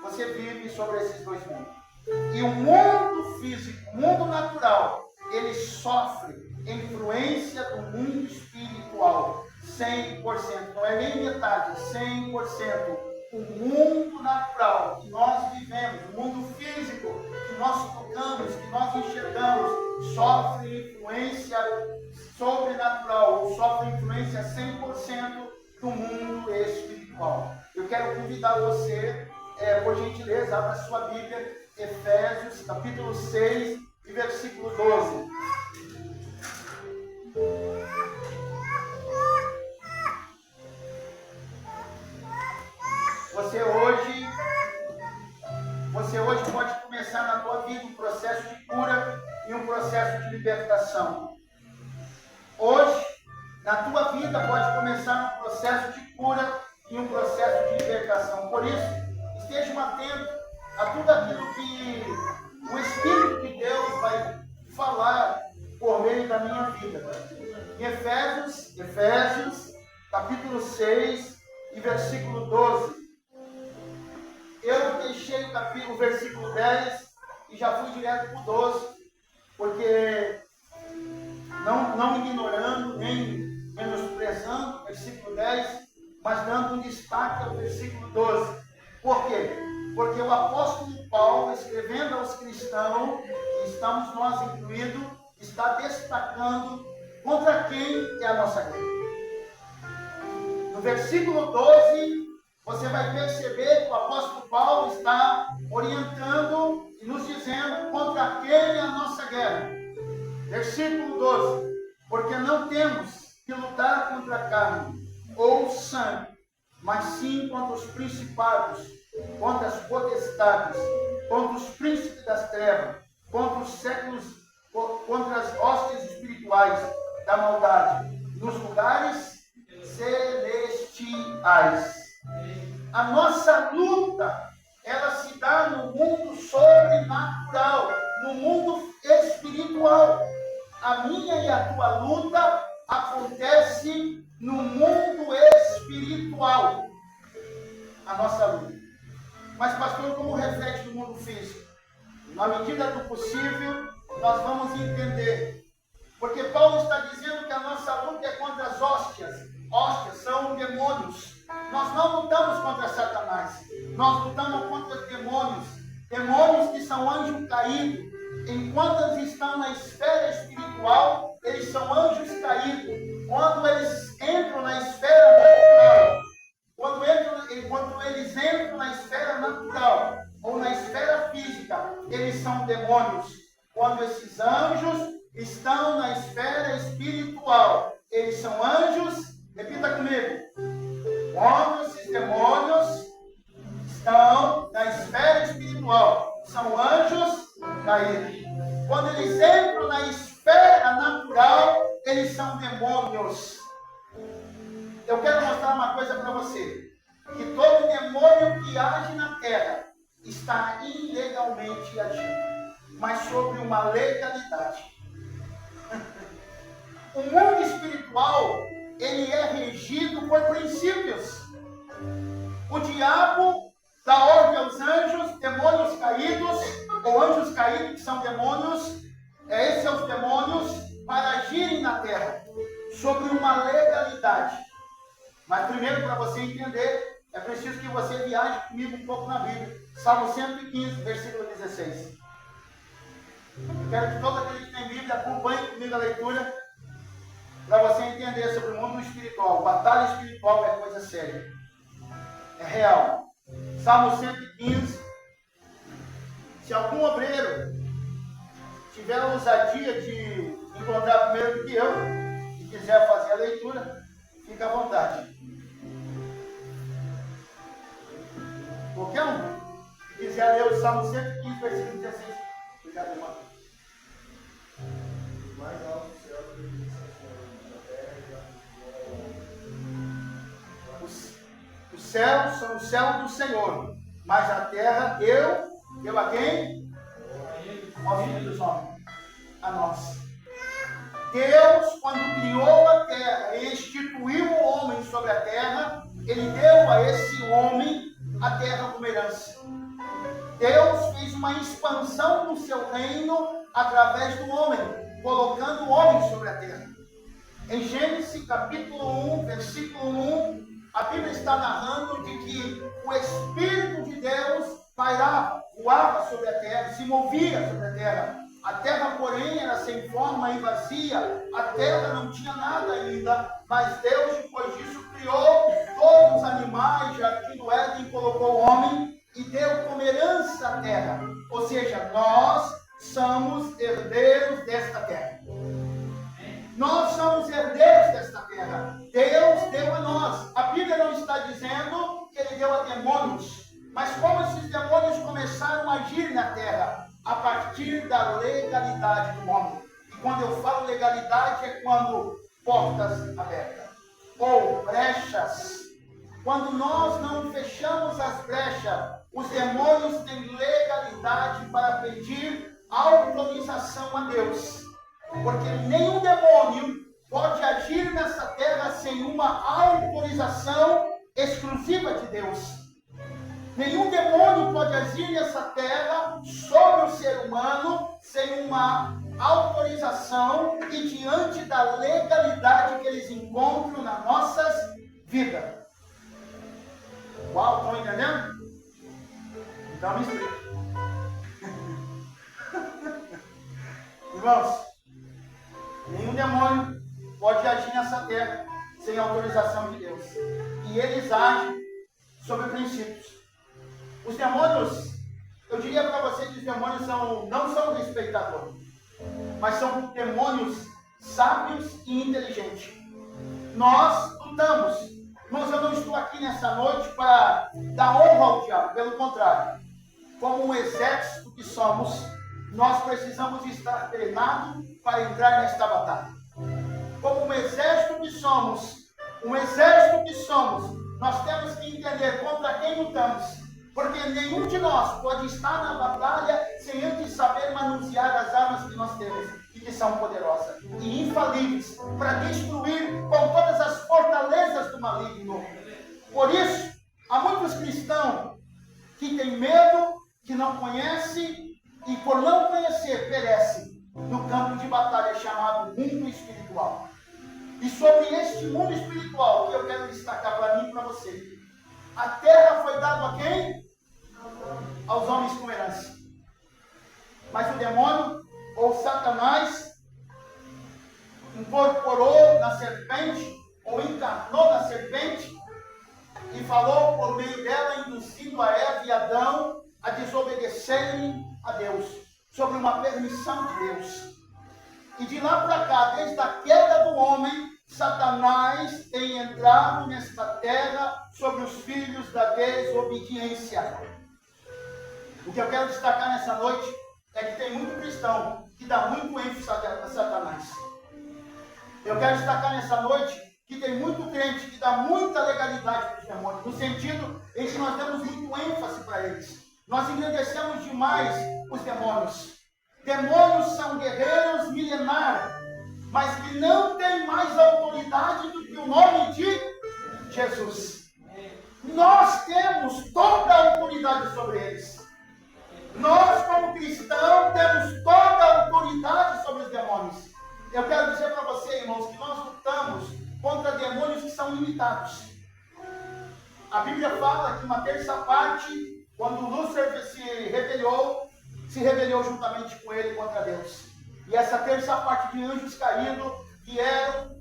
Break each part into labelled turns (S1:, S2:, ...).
S1: você vive sobre esses dois mundos. E o mundo físico, o mundo natural, ele sofre influência do mundo espiritual, 100%, não é nem metade, 100%. O mundo natural que nós vivemos, o mundo físico que nós tocamos, que nós enxergamos, sofre influência sobrenatural, ou sofre influência 100% do mundo espiritual. Eu quero convidar você, por gentileza, abra sua Bíblia, Efésios, capítulo 6, e versículo 12. Você hoje pode começar na tua vida um processo de cura e um processo de libertação. Hoje, na tua vida pode começar um processo de cura e um processo de libertação. Por isso, estejam atentos a tudo aquilo que o Espírito de Deus vai falar por meio da minha vida. Em Efésios, capítulo 6 e versículo 12. Eu deixei o versículo 10 e já fui direto para o 12, porque não ignorando, nem menosprezando o versículo 10, mas dando um destaque ao versículo 12. Por quê? Porque o apóstolo Paulo, escrevendo aos cristãos, e estamos nós incluídos, está destacando contra quem é a nossa guerra. No versículo 12, você vai perceber que o apóstolo Paulo está orientando e nos dizendo contra quem é a nossa guerra. Versículo 12. Porque não temos que lutar contra a carne ou sangue, mas sim contra os principados, contra as potestades, contra os príncipes das trevas, contra os séculos, contra as hostes espirituais da maldade, nos lugares celestiais. A nossa luta, ela se dá no mundo sobrenatural, no mundo espiritual. A minha e a tua luta acontece no mundo espiritual. A nossa luta. Mas, pastor, como reflete no mundo físico? Na medida do possível, nós vamos entender. Porque Paulo está dizendo que a nossa luta é contra as hóstias. Hóstias são demônios. Nós não lutamos contra Satanás. Nós lutamos contra os demônios. Demônios que são anjos caídos. Enquanto eles estão na esfera espiritual, eles são anjos caídos. Quando eles entram na esfera natural, quando eles entram na esfera natural ou na esfera física, eles são demônios. Quando esses anjos estão na esfera espiritual, eles são anjos. Repita comigo. Quando esses demônios estão na esfera espiritual, são anjos caídos. Quando eles entram na esfera natural, eles são demônios. Eu quero mostrar uma coisa para você. Que todo demônio que age na terra está ilegalmente agindo, mas sobre uma legalidade. O mundo espiritual, ele é regido por princípios. O diabo dá ordem aos anjos, demônios caídos, ou anjos caídos, que são demônios, esses são os demônios, para agirem na terra, sobre uma legalidade. Mas primeiro, para você entender, é preciso que você viaje comigo um pouco na Bíblia. Salmo 115, versículo 16. Eu quero que todo aquele que tem Bíblia acompanhe comigo a leitura, para você entender sobre o mundo espiritual. Batalha espiritual é coisa séria. É real. Salmo 115. Se algum obreiro tiver a ousadia de encontrar primeiro do que eu, e quiser fazer a leitura, fica à vontade. Qualquer um que quiser ler o Salmo 115, versículo 16. Obrigado, irmão.
S2: Mais alto do céu que da terra e
S1: os céus são o céu do Senhor, mas a terra deu a quem? Ao filho dos homens, a nós. Deus, quando criou a terra e instituiu o homem sobre a terra, ele deu a esse homem a terra como herança. Deus fez uma expansão do seu reino através do homem, colocando o homem sobre a terra. Em Gênesis capítulo 1, versículo 1, a Bíblia está narrando de que o Espírito de Deus pairava, voava sobre a terra, se movia sobre a terra. A terra, porém, era sem forma e vazia. A terra não tinha nada ainda, mas Deus, depois disso, criou todos os animais, jardim do Éden, colocou o homem e deu como herança a terra. Ou seja, nós somos herdeiros desta terra. Nós somos herdeiros desta terra. Deus deu a nós. A Bíblia não está dizendo que Ele deu a demônios. Mas como esses demônios começaram a agir na terra? A partir da legalidade do homem. E quando eu falo legalidade, é quando portas abertas. Ou brechas. Quando nós não fechamos as brechas, os demônios têm legalidade para pedir autorização a Deus. Porque nenhum demônio pode agir nessa terra sem uma autorização exclusiva de Deus. Nenhum demônio pode agir nessa terra sobre o ser humano sem uma autorização e diante da legalidade que eles encontram nas nossas vidas. Uau, estão entendendo? Então me explique. Irmãos, nenhum demônio pode agir nessa terra sem autorização de Deus. E eles agem sobre princípios. Os demônios, eu diria para vocês que os demônios não são respeitadores, mas são demônios sábios e inteligentes. Nós lutamos, mas eu não estou aqui nessa noite para dar honra ao diabo, pelo contrário. Como um exército que somos, nós precisamos estar treinados para entrar nesta batalha. Como um exército que somos, nós temos que entender contra quem lutamos. Porque nenhum de nós pode estar na batalha sem antes saber manusear as armas que nós temos e que são poderosas e infalíveis para destruir com todas as fortalezas do maligno. Por isso, há muitos cristãos que têm medo, que não conhecem e por não conhecer perecem no campo de batalha chamado mundo espiritual. E sobre este mundo espiritual que eu quero destacar para mim e para você. A terra foi dada a quem? Aos homens com herança. Mas o demônio, ou Satanás, incorporou na serpente, ou encarnou na serpente, e falou por meio dela, induzindo a Eva e Adão a desobedecerem a Deus, sobre uma permissão de Deus. E de lá para cá, desde a queda do homem, Satanás tem entrado nesta terra sobre os filhos da desobediência. O que eu quero destacar nessa noite é que tem muito cristão que dá muito ênfase a Satanás. Eu quero destacar nessa noite que tem muito crente que dá muita legalidade para os demônios, no sentido em que nós damos muito ênfase para eles. Nós engrandecemos demais os demônios. Demônios são guerreiros milenares, mas que não têm mais autoridade do que o nome de Jesus. Nós temos toda a autoridade sobre eles. Nós, como cristãos, temos toda a autoridade sobre os demônios. Eu quero dizer para você, irmãos, que nós lutamos contra demônios que são limitados. A Bíblia fala que uma terça parte, quando Lúcifer se rebelou juntamente com ele contra Deus. E essa terça parte de anjos caídos vieram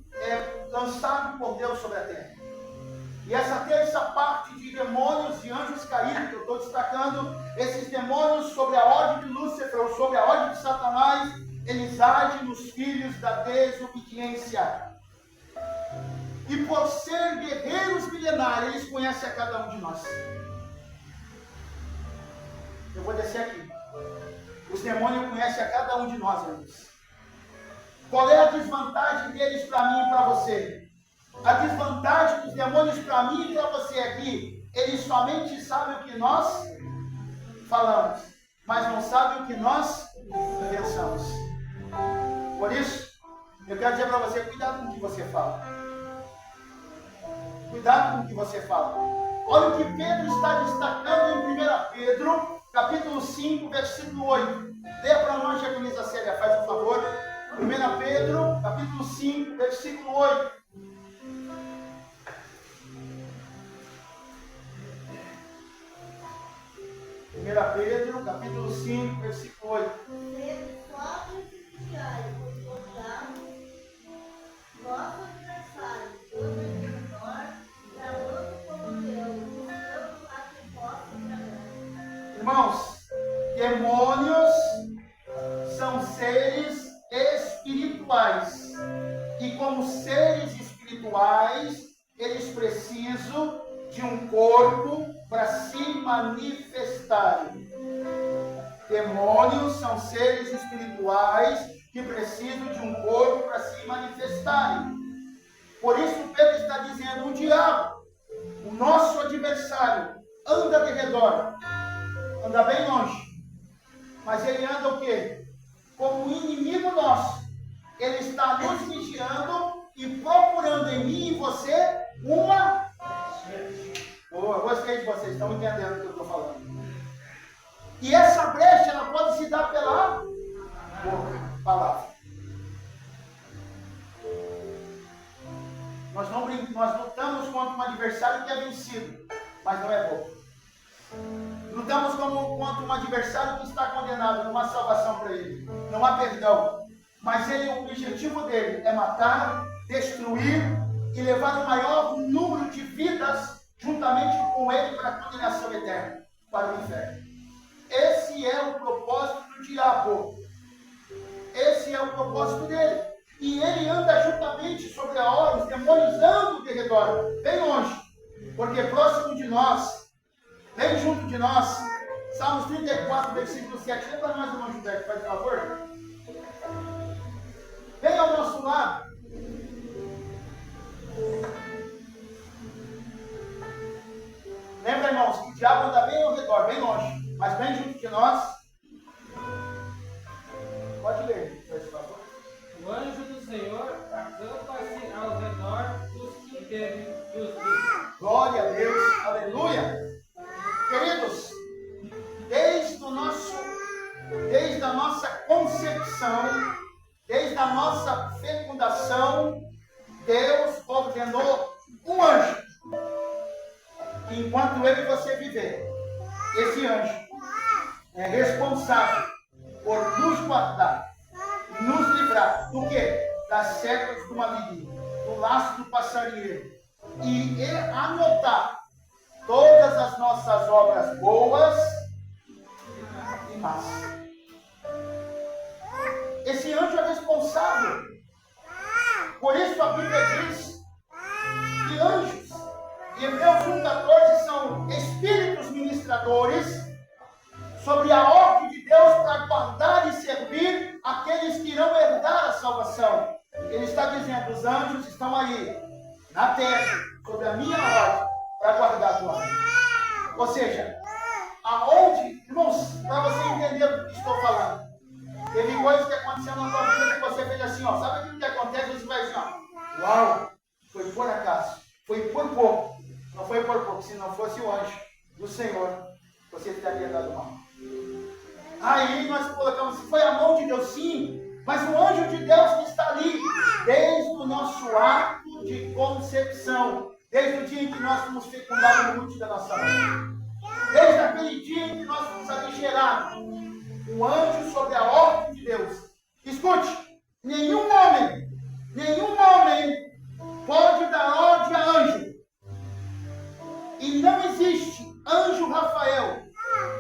S1: lançados por Deus sobre a terra. E essa terça parte de demônios e anjos caídos, que eu estou destacando, esses demônios sobre a ordem de Lúcifer, ou sobre a ordem de Satanás, eles agem nos filhos da desobediência. E por ser guerreiros milenares, eles conhecem a cada um de nós. Eu vou descer aqui. Os demônios conhecem a cada um de nós, irmãos. Qual é a desvantagem deles para mim e para você? A desvantagem dos demônios para mim e para você aqui, eles somente sabem o que nós falamos, mas não sabem o que nós pensamos. Por isso, eu quero dizer para você, cuidado com o que você fala. Cuidado com o que você fala. Olha o que Pedro está destacando em 1 Pedro, capítulo 5, versículo 8. Leia para nós, Diaconisa Célia, faz um favor. 1 Pedro, capítulo 5, versículo 8. 1 Pedro, capítulo 5, versículo 8.
S3: Sede sóbrios e vigiai, pois vosso adversário, todo redor, bramando como leão, buscando a quem possa tragar.
S1: Irmãos, demônios são seres espirituais. E como seres espirituais, eles precisam de um corpo para se manifestarem. Demônios são seres espirituais que precisam de um corpo para se manifestarem. Por isso Pedro está dizendo, o diabo, o nosso adversário, anda de redor, anda bem longe, mas ele anda o quê? Como inimigo nosso. Ele está nos vigiando e procurando em mim e você uma... Boa, gostei de vocês, estão entendendo o que eu estou falando. E essa brecha, ela pode se dar pela boca, palavra. Nós lutamos contra um adversário que é vencido, mas não é boca. Lutamos contra um adversário que está condenado, não há salvação para ele, não há perdão. Mas o objetivo dele é matar, destruir e levar o maior número de vidas juntamente com ele para a condenação eterna, para o inferno. Esse é o propósito do diabo. Esse é o propósito dele. E ele anda juntamente sobre a hora, os demônios andam de redor, bem longe, porque próximo de nós, bem junto de nós, Salmos 34, versículo 7. Lembra mais, irmão José, faz favor? Bem ao nosso lado. Lembra, irmãos, que o diabo anda bem ao redor, bem longe, mas bem junto de nós. Pode ler, por favor.
S4: O anjo do Senhor acampa-se ao redor dos que temem os filhos.
S1: Glória a Deus, aleluia. Queridos, desde a nossa concepção, desde a nossa fecundação, Deus ordenou um anjo. Que enquanto eu e você viver, esse anjo é responsável por nos guardar, nos livrar do quê? Das setas do maligno, do laço do passarinheiro, e anotar todas as nossas obras boas e más. Esse anjo é responsável. Por isso a Bíblia diz que anjos, em Hebreus 1,14, são espíritos ministradores sobre a ordem de Deus para guardar e servir aqueles que irão herdar a salvação. Ele está dizendo, os anjos estão aí, na terra, sobre a minha ordem, para guardar a tua vida. Ou seja, aonde, irmãos, para você entender do que estou falando, teve coisas que aconteceram na tua vida que você fez assim, ó, sabe aquilo que acontece? Você vai assim, ó, uau, foi por acaso, foi por pouco, não foi por pouco, se não fosse o anjo do Senhor, você teria dado mal. Aí nós colocamos, foi a mão de Deus, sim, mas o anjo de Deus que está ali, desde o nosso ato de concepção, desde o dia em que nós fomos fecundados no útero da nossa mãe, desde aquele dia em que nós fomos ali gerados, o anjo sobre a ordem de Deus. Escute, nenhum homem pode dar ordem a anjo. E não existe anjo Rafael,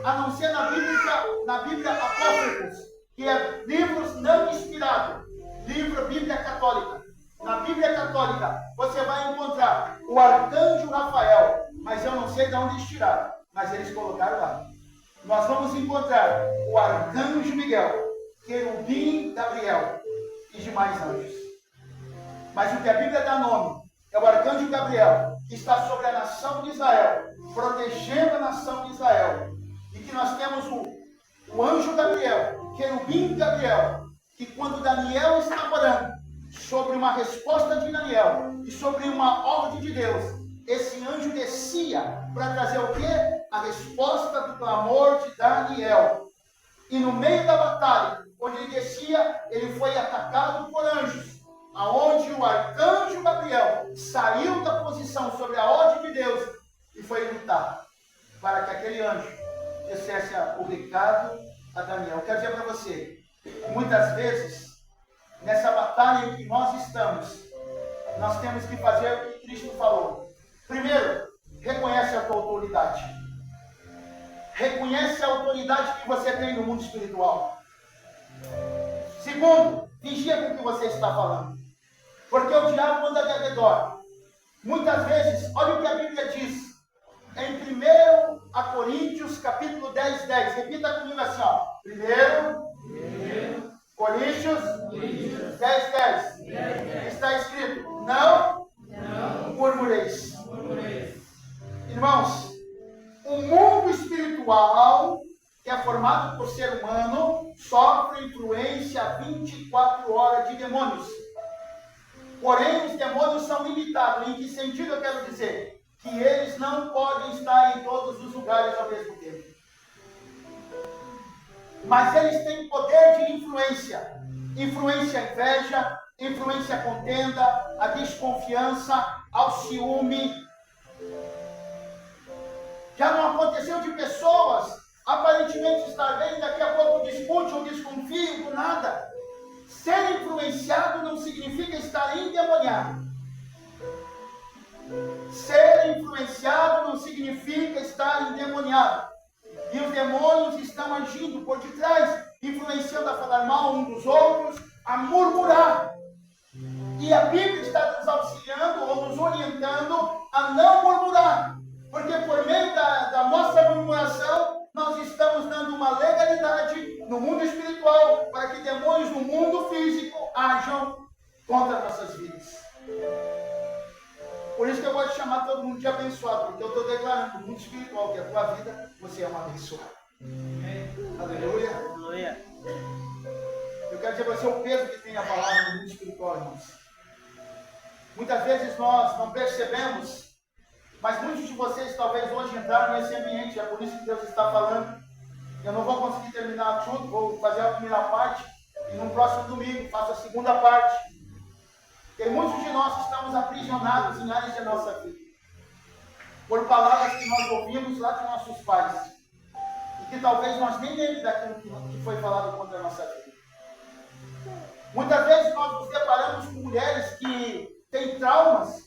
S1: a não ser na Bíblia Apócrifos, que é livros não inspirados, Bíblia Católica. Na Bíblia Católica você vai encontrar o arcanjo Rafael, mas eu não sei de onde eles tiraram, mas eles colocaram lá. Nós vamos encontrar o arcanjo Miguel, querubim Gabriel e demais anjos. Mas o que a Bíblia dá nome é o arcanjo Gabriel, que está sobre a nação de Israel, protegendo a nação de Israel. E que nós temos o anjo Gabriel, querubim Gabriel, que quando Daniel está orando sobre uma resposta de Daniel e sobre uma ordem de Deus, esse anjo descia para trazer o quê? A resposta do clamor de Daniel. E no meio da batalha, onde ele descia, ele foi atacado por anjos, aonde o arcanjo Gabriel saiu da posição sobre a ordem de Deus e foi lutar para que aquele anjo dissesse o recado a Daniel. Eu quero dizer para você, muitas vezes, nessa batalha em que nós estamos, nós temos que fazer o que Cristo falou. Primeiro, reconhece a tua autoridade. Reconhece a autoridade que você tem no mundo espiritual. Segundo, vigia com o que você está falando. Porque o diabo anda ao redor. Muitas vezes, olha o que a Bíblia diz. Em 1 Coríntios, capítulo 10, 10. Repita comigo assim, ó. 1 Coríntios 10, 10. Está escrito, não murmureis. Irmãos, o mundo espiritual, que é formado por ser humano, sofre influência 24 horas de demônios. Porém, os demônios são limitados. Em que sentido eu quero dizer? Que eles não podem estar em todos os lugares ao mesmo tempo. Mas eles têm poder de influência. Influência à inveja, influência à contenda, à desconfiança, ao ciúme. Já não aconteceu de pessoas aparentemente estar bem, daqui a pouco discute ou desconfia do nada. Ser influenciado não significa estar endemoniado. Ser influenciado não significa estar endemoniado. E os demônios estão agindo por detrás, influenciando a falar mal um dos outros, a murmurar. E a Bíblia está nos auxiliando ou nos orientando a não murmurar. Porque por meio da nossa murmuração, nós estamos dando uma legalidade no mundo espiritual para que demônios no mundo físico ajam contra nossas vidas. Por isso que eu gosto de chamar todo mundo de abençoado, porque eu estou declarando no mundo espiritual que a tua vida, você é um abençoado. Aleluia.
S5: Aleluia.
S1: Eu quero dizer para você o peso que tem a palavra no mundo espiritual, irmãos. Muitas vezes nós não percebemos, mas muitos de vocês talvez hoje entraram nesse ambiente, é por isso que Deus está falando. Eu não vou conseguir terminar tudo, vou fazer a primeira parte, e no próximo domingo faço a segunda parte. Porque muitos de nós estamos aprisionados em áreas da nossa vida, por palavras que nós ouvimos lá de nossos pais, e que talvez nós nem lembremos daquilo que foi falado contra a nossa vida. Muitas vezes nós nos deparamos com mulheres que têm traumas,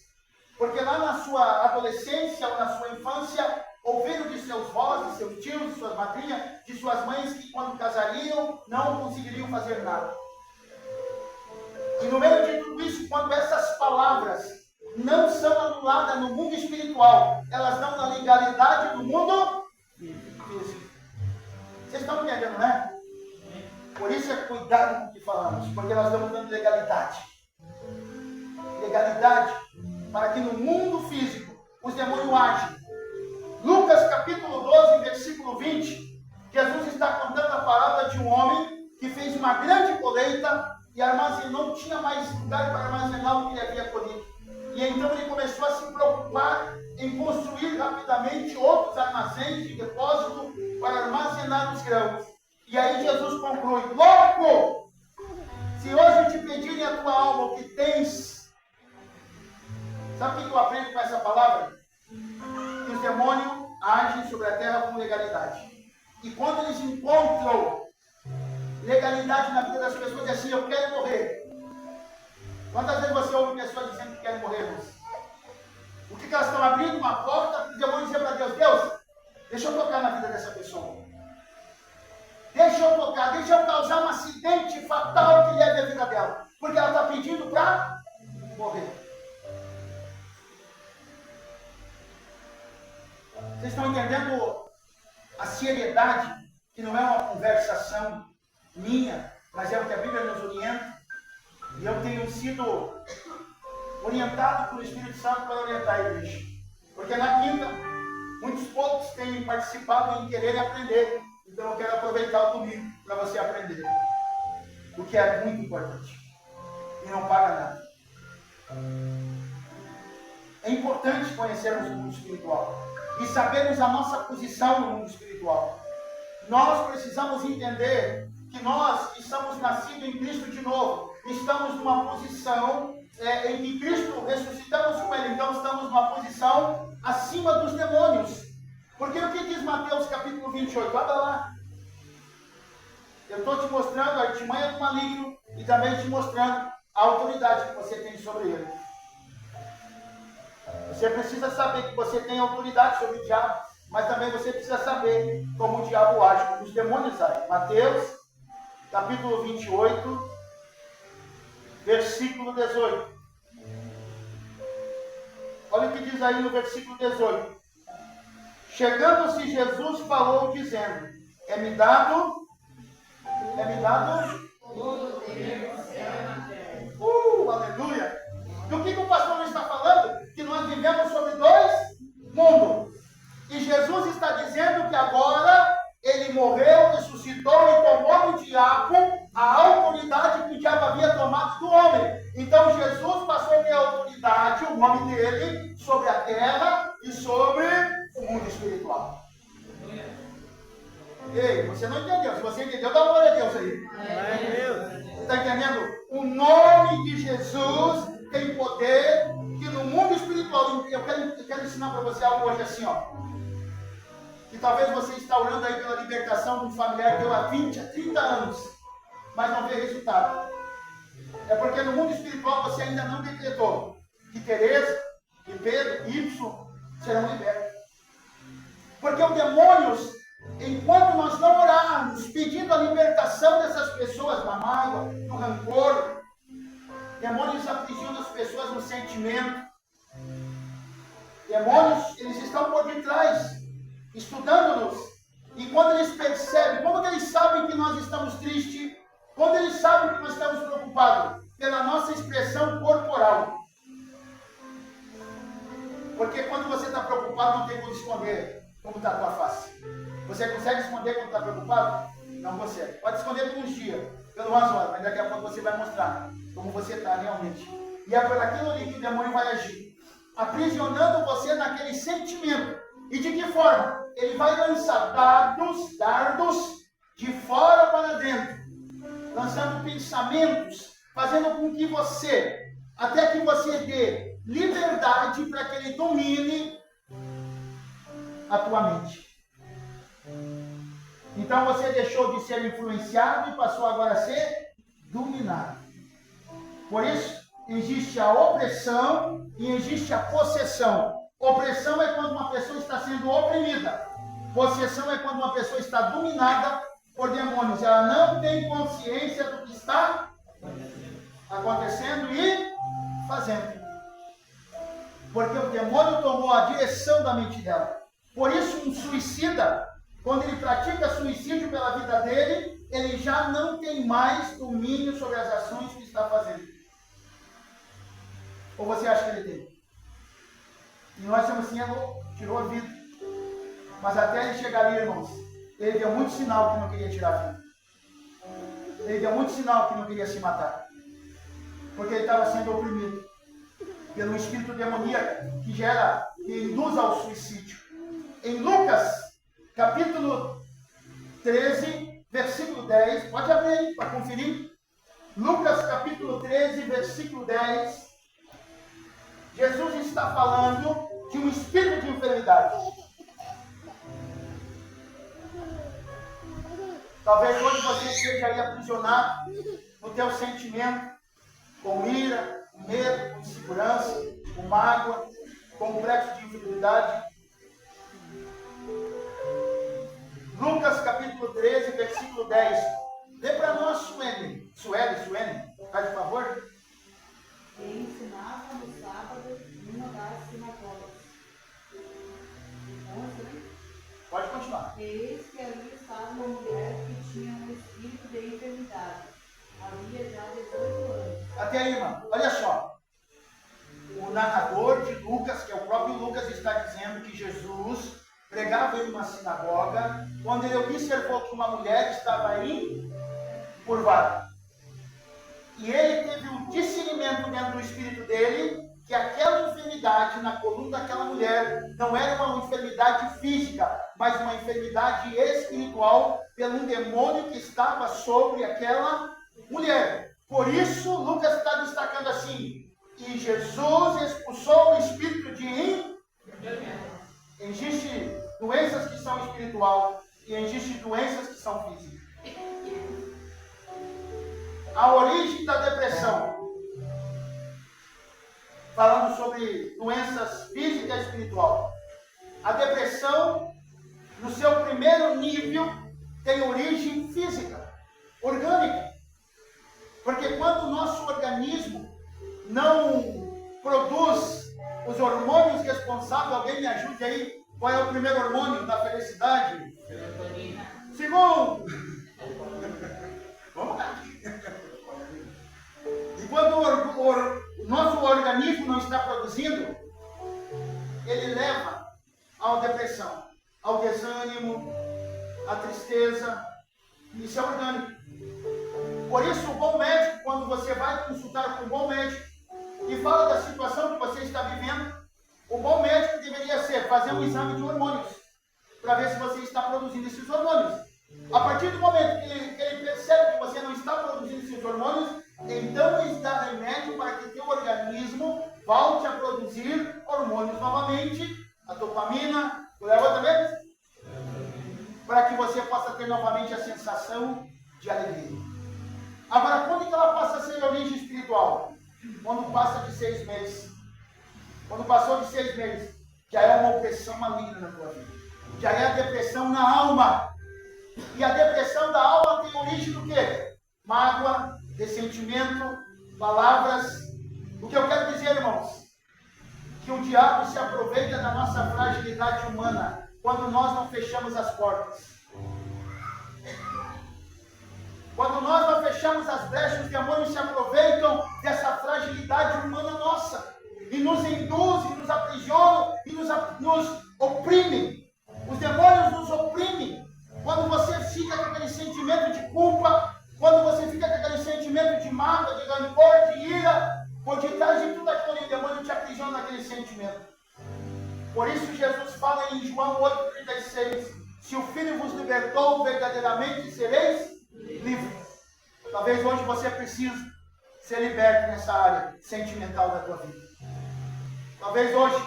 S1: porque lá na sua adolescência ou na sua infância, ouviram de seus vós, de seus tios, de suas madrinhas, de suas mães, que quando casariam, não conseguiriam fazer nada. E no meio de tudo isso, quando essas palavras não são anuladas no mundo espiritual, elas dão na legalidade do mundo físico. Vocês estão entendendo, né? Por isso é cuidado com o que falamos, porque nós estamos dando legalidade. Legalidade para que no mundo físico os demônios agem. Lucas capítulo 12, versículo 20, Jesus está contando a parábola de um homem que fez uma grande colheita e não tinha mais lugar para armazenar o que ele havia colhido. E então ele começou a se preocupar em construir rapidamente outros armazéns de depósito para armazenar os grãos. E aí Jesus conclui: louco! Se hoje te pedirem a tua alma o que tens, sabe o que eu aprendo com essa palavra? Que os demônios agem sobre a terra com legalidade. E quando eles encontram legalidade na vida das pessoas, é assim: eu quero morrer. Quantas vezes você ouve pessoas dizendo que querem morrer, irmãos? O que elas estão abrindo uma porta para os demônios dizer para Deus: Deus, deixa eu tocar na vida dessa pessoa. Deixa eu tocar, deixa eu causar um acidente fatal que leve a vida dela. Porque ela está pedindo para morrer. Vocês estão entendendo a seriedade, que não é uma conversação minha, mas é o que a Bíblia nos orienta. E eu tenho sido orientado pelo Espírito Santo para orientar a igreja. Porque na quinta, muitos poucos têm participado em querer aprender. Então eu quero aproveitar o domingo para você aprender. O que é muito importante. E não paga nada. É importante conhecermos o mundo espiritual e sabermos a nossa posição no mundo espiritual. Nós precisamos entender que nós estamos nascidos em Cristo de novo. Estamos numa posição em que Cristo ressuscitamos com Ele. Então estamos numa posição acima dos demônios. Porque o que diz Mateus capítulo 28? Olha lá. Eu estou te mostrando a artimanha do maligno e também te mostrando a autoridade que você tem sobre ele. Você precisa saber que você tem autoridade sobre o diabo, mas também você precisa saber como o diabo age, como os demônios agem. Mateus capítulo 28, versículo 18. Olha o que diz aí no versículo 18. Chegando-se Jesus falou dizendo, é-me dado aleluia. Do que o pastor Luiz está falando? Que nós vivemos sobre dois mundos. E Jesus está dizendo que agora ele morreu, ressuscitou e tomou do diabo a autoridade que o diabo havia tomado do homem. Então Jesus passou a ter autoridade, o nome dele, sobre a terra e sobre o mundo espiritual. Ei, você não entendeu. Se você entendeu, dá uma glória a Deus aí. Você está entendendo? O nome de Jesus tem poder que no mundo espiritual. Eu quero ensinar para você algo hoje assim, ó. Que talvez você está orando aí pela libertação de um familiar que deu há 20, 30 anos, mas não vê resultado. É porque no mundo espiritual você ainda não decretou que Teresa, que Pedro, Y serão libertos. Porque os demônios, enquanto nós não orarmos, pedindo a libertação dessas pessoas da mágoa, do rancor, demônios afligindo as pessoas no sentimento, demônios, eles estão por detrás, estudando-nos, e quando eles percebem, como que eles sabem que nós estamos tristes, quando eles sabem que nós estamos preocupados, pela nossa expressão corporal. Porque quando você está preocupado, não tem como esconder como está a tua face. Você consegue esconder quando está preocupado? Não consegue. Pode esconder por uns dias, pelo umas horas, mas daqui a pouco você vai mostrar como você está realmente. E é por aquilo ali que o demônio vai agir, aprisionando você naquele sentimento. E de que forma? Ele vai lançar dardos de fora para dentro, lançando pensamentos, fazendo com que você, até que você dê liberdade para que ele domine a tua mente. Então você deixou de ser influenciado e passou agora a ser dominado. Por isso, existe a opressão e existe a possessão. Opressão é quando uma pessoa está sendo oprimida. Possessão é quando uma pessoa está dominada por demônios. Ela não tem consciência do que está acontecendo e fazendo. Porque o demônio tomou a direção da mente dela. Por isso, um suicida, quando ele pratica suicídio pela vida dele, ele já não tem mais domínio sobre as ações que está fazendo. Ou você acha que ele tem? E nós temos assim, tirou a vida. Mas até ele chegar ali, irmãos, ele deu muito sinal que não queria tirar a vida. Ele deu muito sinal que não queria se matar. Porque ele estava sendo oprimido pelo espírito demoníaco que induz ao suicídio. Em Lucas, capítulo 13, versículo 10, pode abrir aí para conferir. Lucas, capítulo 13, versículo 10. Jesus está falando de um espírito de enfermidade. Talvez hoje você esteja aí aprisionado no teu sentimento, com ira, com medo, com insegurança, com mágoa, com complexo de inferioridade. Lucas capítulo 13, versículo 10. Lê para nós, Suene, faz por favor.
S3: Ele ensinava no sábado numa das sinagogas.
S1: Pode continuar.
S3: Eis que ali estava uma mulher que tinha um espírito de enfermidade. Havia já 18 anos.
S1: Até aí, irmão. Olha só. O narrador de Lucas, que é o próprio Lucas, está dizendo que Jesus pregava em uma sinagoga, quando ele observou que uma mulher estava encurvada. E ele teve um discernimento dentro do espírito dele, que aquela enfermidade na coluna daquela mulher não era uma enfermidade física, mas uma enfermidade espiritual pelo demônio que estava sobre aquela mulher. Por isso, Lucas está destacando assim: e Jesus expulsou o espírito de enfermidade. Existem doenças que são espiritual e existem doenças que são físicas. A origem da depressão, falando sobre doenças física e espiritual. A depressão, no seu primeiro nível, tem origem física, orgânica. Porque quando o nosso organismo não produz os hormônios responsáveis, alguém me ajude aí, qual é o primeiro hormônio da felicidade?
S4: Serotonina.
S1: Segundo! Vamos lá. E quando o nosso organismo não está produzindo, ele leva à depressão, ao desânimo, à tristeza. Isso é orgânico. Por isso, o bom médico, quando você vai consultar com um bom médico e fala da situação que você está vivendo, o bom médico deveria fazer um exame de hormônios, para ver se você está produzindo esses hormônios. A partir do momento que ele percebe que você não está produzindo esses hormônios, então ele dá remédio para que teu organismo volte a produzir hormônios novamente, a dopamina, leva também, para que você possa ter novamente a sensação de alegria. Agora, quando que ela passa a ser origem espiritual? Quando passa de 6 meses. Quando passou de 6 meses, já é uma opressão maligna na tua vida. Já é a depressão na alma. E a depressão da alma tem origem do quê? Mágoa, ressentimento, palavras. O que eu quero dizer, irmãos, que o diabo se aproveita da nossa fragilidade humana quando nós não fechamos as portas. Quando nós não fechamos as brechas, os demônios se aproveitam dessa fragilidade humana nossa e nos induzem, nos aprisionam e nos oprimem. Os demônios nos oprimem. Quando você fica com aquele sentimento de culpa, quando você fica com aquele sentimento de mágoa, de rancor, de ira, por detrás de tudo aquilo, o demônio te aprisiona naquele sentimento. Por isso Jesus fala em João 8,36: se o Filho vos libertou, verdadeiramente sereis livres. Talvez hoje você precise ser liberto nessa área sentimental da tua vida. Talvez hoje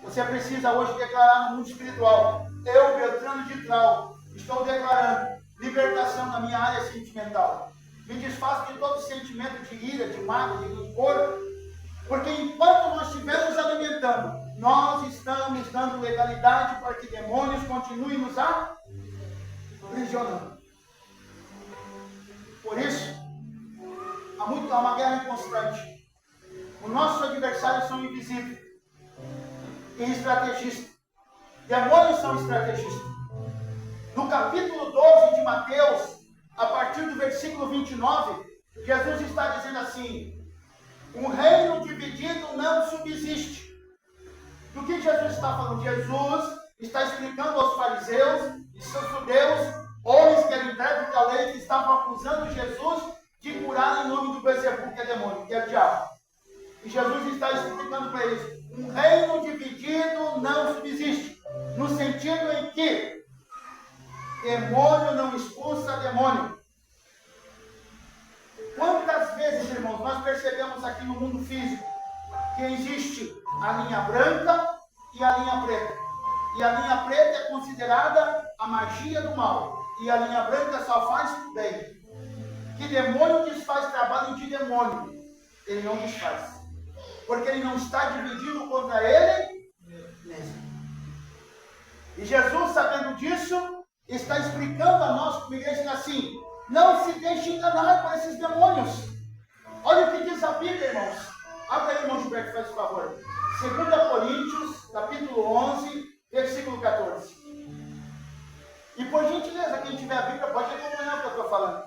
S1: você precisa declarar no mundo espiritual: eu, Beltrano de Tal, estou declarando libertação na minha área sentimental. Me desfaço de todo sentimento de ira, de mágoa, de rancor, porque enquanto nós estivermos alimentando, nós estamos dando legalidade para que demônios continuem nos aprisionando. Por isso, há uma guerra constante. Os nossos adversários são invisíveis e estrategistas. Demônios são estrategistas. No capítulo 12 de Mateus, a partir do versículo 29, Jesus está dizendo assim: um reino dividido não subsiste. Do que Jesus está falando? Jesus está explicando aos fariseus e seus judeus, homens que eram intérpretes da lei, que estavam acusando Jesus de curar em nome do Beelzebub, que é demônio, que é o diabo. E Jesus está explicando para eles: um reino dividido não subsiste, no sentido em que demônio não expulsa demônio. Quantas vezes, irmãos, nós percebemos aqui no mundo físico que existe a linha branca e a linha preta. E a linha preta é considerada a magia do mal. E a linha branca só faz bem. Que demônio desfaz trabalho de demônio? Ele não desfaz. Porque ele não está dividido contra ele mesmo. E Jesus, sabendo disso, está explicando a nós como igreja assim: não se deixe enganar por esses demônios. Olha o que diz a Bíblia, irmãos. Abra aí, irmão Gilberto, faz favor. 2 Coríntios, capítulo 11, versículo 14. E por gentileza, quem tiver a Bíblia pode acompanhar o que eu estou falando.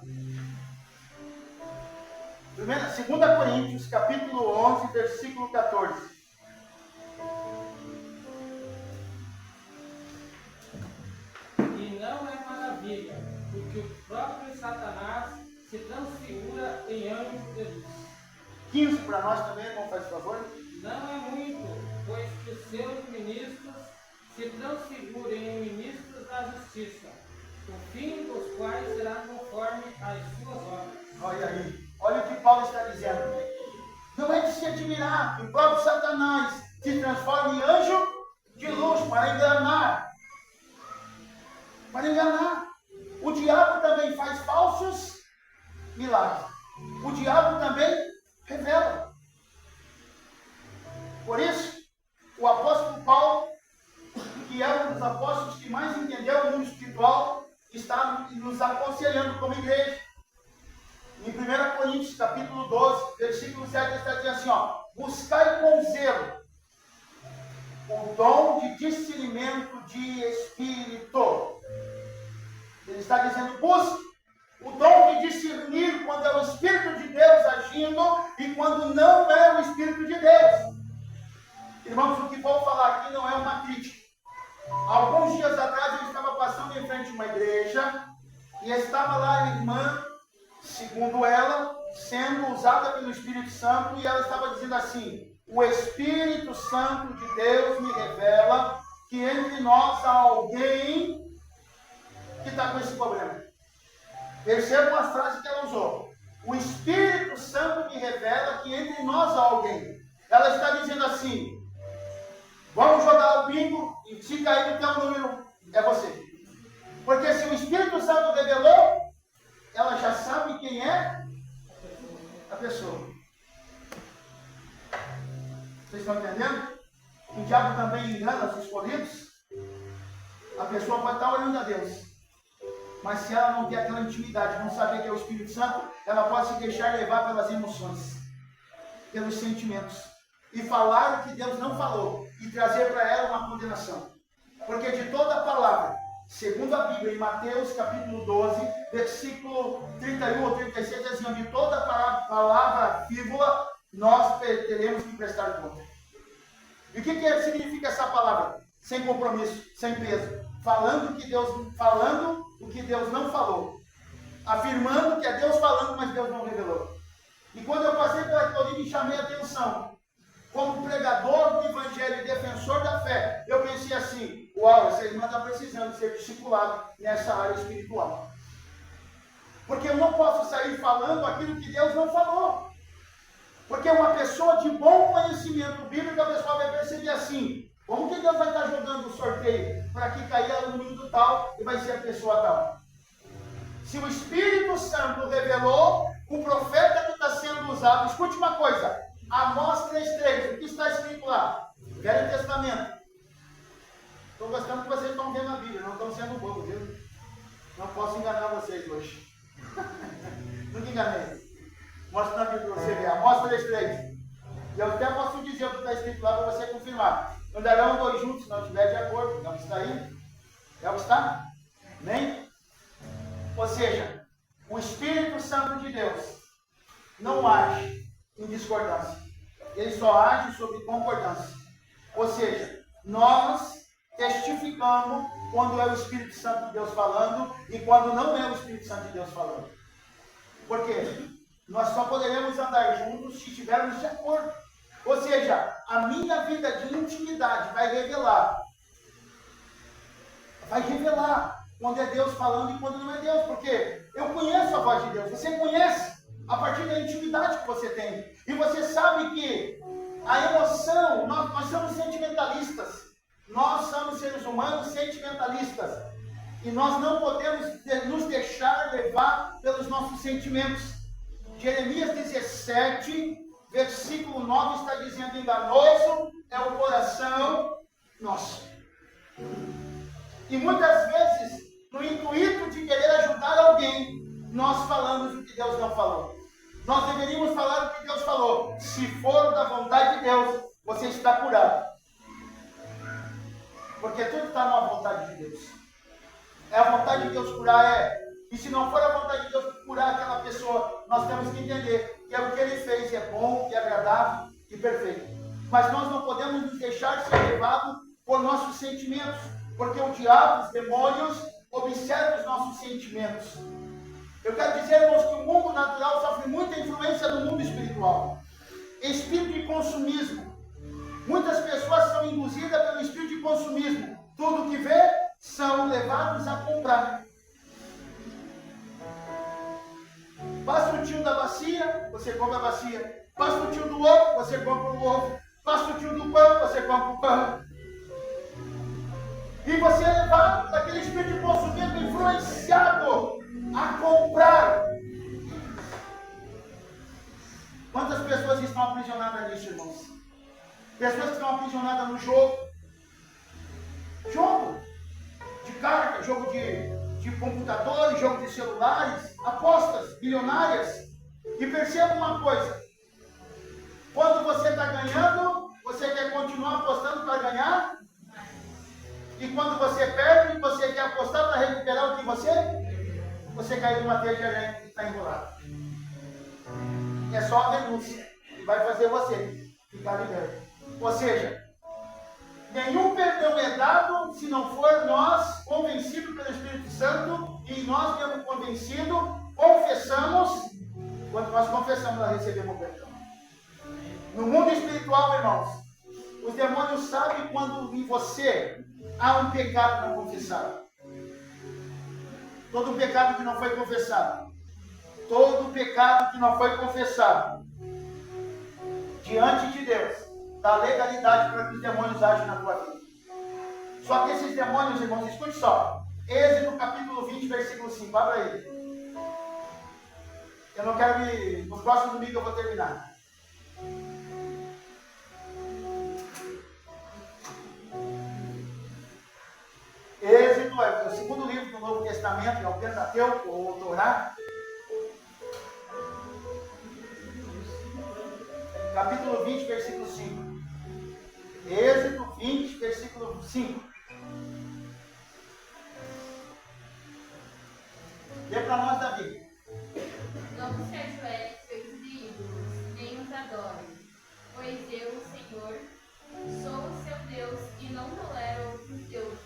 S1: 2 Coríntios, capítulo 11, versículo 14.
S4: E não é maravilha, porque o próprio Satanás se transfigura em anjo de luz.
S1: 15 para nós também, irmão, faz favor.
S4: não é muito, pois que os seus ministros se transfigurem em ministros da justiça, o fim dos quais será conforme as suas obras.
S1: Olha aí, olha o que Paulo está dizendo. Não é de se admirar que o próprio Satanás se transforme em anjo de luz para enganar. Para enganar. O diabo também faz falsos milagres. O diabo também revela. Por isso, o apóstolo Paulo, que é um dos apóstolos que mais entendeu o mundo espiritual, está nos aconselhando como igreja. Em 1 Coríntios, capítulo 12, versículo 7, ele está dizendo assim, ó, buscai com zelo o dom de discernimento de espírito. Ele está dizendo, busque o dom de discernir quando é o Espírito de Deus agindo e quando não é o Espírito de Deus. Irmãos, o que vou falar aqui não é uma crítica. Alguns dias atrás eu estava passando em frente a uma igreja e estava lá a irmã, segundo ela, sendo usada pelo Espírito Santo, e ela estava dizendo assim, o Espírito Santo de Deus me revela que entre nós há alguém que está com esse problema. Percebam as frases que ela usou. O Espírito Santo me revela que entre nós há alguém. Ela está dizendo assim, vamos jogar o bingo e se cair no teu número, é você. Porque se o Espírito Santo revelou, ela já sabe quem é a pessoa. Vocês estão entendendo? O diabo também engana os escolhidos. A pessoa pode estar olhando a Deus, mas se ela não ter aquela intimidade, não saber que é o Espírito Santo, ela pode se deixar levar pelas emoções, pelos sentimentos, e falar o que Deus não falou, e trazer para ela uma condenação. Porque de toda a palavra, segundo a Bíblia, em Mateus capítulo 12, versículo 31 ou 36, diz assim, de toda a palavra frívola, nós teremos que prestar conta. E o que significa essa palavra? Sem compromisso, sem peso. Falando o que Deus não falou. Afirmando que é Deus falando, mas Deus não revelou. E quando eu passei pela colina e chamei a atenção, como pregador do Evangelho e defensor da fé, eu pensei assim, uau, essa irmã está precisando ser discipulada nessa área espiritual. Porque eu não posso sair falando aquilo que Deus não falou. Porque uma pessoa de bom conhecimento bíblico, a pessoa vai perceber assim, como que Deus vai estar jogando o sorteio para que caia no número tal e vai ser a pessoa tal? Se o Espírito Santo revelou, o profeta que está sendo usado, escute uma coisa, Amós 3,3, o que está escrito lá? Velho Testamento. Estou gostando que vocês estão vendo a Bíblia, não estão sendo bobo, viu? Não posso enganar vocês hoje. Nunca enganei. Mostra na Bíblia para você ver. Amós 3,3. E eu até posso dizer o que está escrito lá para você confirmar. Andarão dois juntos, se não estiver de acordo. É o que está aí? É o que está? Amém? Ou seja, o Espírito Santo de Deus não age em discordância. Ele só age sob concordância. Ou seja, nós testificamos quando é o Espírito Santo de Deus falando e quando não é o Espírito Santo de Deus falando. Por quê? Nós só poderemos andar juntos se estivermos de acordo. Ou seja, a minha vida de intimidade vai revelar quando é Deus falando e quando não é Deus. Porque eu conheço a voz de Deus, você conhece a partir da intimidade que você tem. E você sabe que a emoção, nós somos sentimentalistas. Nós somos seres humanos sentimentalistas. E nós não podemos nos deixar levar pelos nossos sentimentos. Jeremias 17, versículo 9 está dizendo, enganoso é o coração nosso. E muitas vezes, no intuito de querer ajudar alguém, nós falamos o que Deus não falou. Nós deveríamos falar o que Deus falou. Se for da vontade de Deus, você está curado. Porque tudo está na vontade de Deus. É a vontade de Deus curar, E se não for a vontade de Deus curar aquela pessoa, nós temos que entender que o que ele fez é bom, que é agradável e perfeito. Mas nós não podemos nos deixar ser levados por nossos sentimentos, porque o diabo, os demônios, observam os nossos sentimentos. Eu quero dizer, irmãos, que o mundo natural sofre muita influência do mundo espiritual. Espírito de consumismo, Muitas pessoas são induzidas pelo espírito de consumismo. Tudo que vê, são levados a comprar. Passa o tio da bacia, você compra a bacia. Passa o tio do ovo, você compra o ovo. Passa o tio do pão, você compra o pão. E você é levado por aquele espírito de consumismo, influenciado a comprar. Quantas pessoas estão aprisionadas nisso, irmãos? Pessoas que estão aprisionadas no jogo. Jogo de carta, jogo de computadores, jogo de celulares, apostas bilionárias. E perceba uma coisa: quando você está ganhando, você quer continuar apostando para ganhar. E quando você perde, você quer apostar para recuperar o que você caiu numa teia de aranha e está enrolado. É só a renúncia que vai fazer você ficar liberto. Ou seja, nenhum perdão é dado se não for nós convencidos pelo Espírito Santo, e nós mesmo convencidos, confessamos. Quando nós confessamos, nós recebemos o perdão. No mundo espiritual, irmãos, os demônios sabem quando em você há um pecado não confessado. Todo pecado que não foi confessado, todo pecado que não foi confessado, diante de Deus, dá legalidade para que os demônios agem na tua vida. Só que esses demônios, irmãos, escute só. Êxodo capítulo 20, versículo 5. Abra aí. Eu não quero me... No próximo domingo eu vou terminar. Êxodo é o segundo livro do Novo Testamento, é o Pentateuco, ou Torá. Capítulo 20, versículo 5. Êxodo 20, versículo 5. Lê para nós, Davi.
S3: Não se ajoelhe seus ídolos, nem os adore, pois eu, o Senhor, sou o seu Deus e não tolero outros deuses.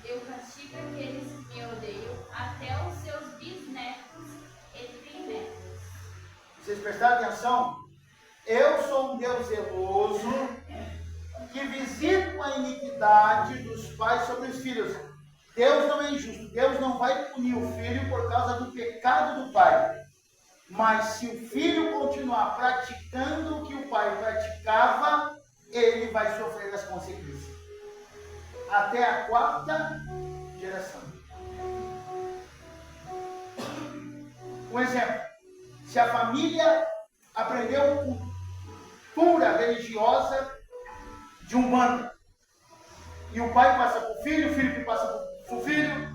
S3: Eu castigo aqueles que me odeiam até os seus bisnetos e trinetos.
S1: Vocês prestaram atenção? Eu sou um Deus zeloso que visito a iniquidade dos pais sobre os filhos. Deus não é injusto. Deus não vai punir o filho por causa do pecado do pai. Mas se o filho continuar praticando o que o pai praticava, ele vai sofrer as consequências. Até a 4ª geração. Um exemplo. Se a família aprendeu cultura religiosa de Umbanda, e o pai passa para o filho que passa para o filho,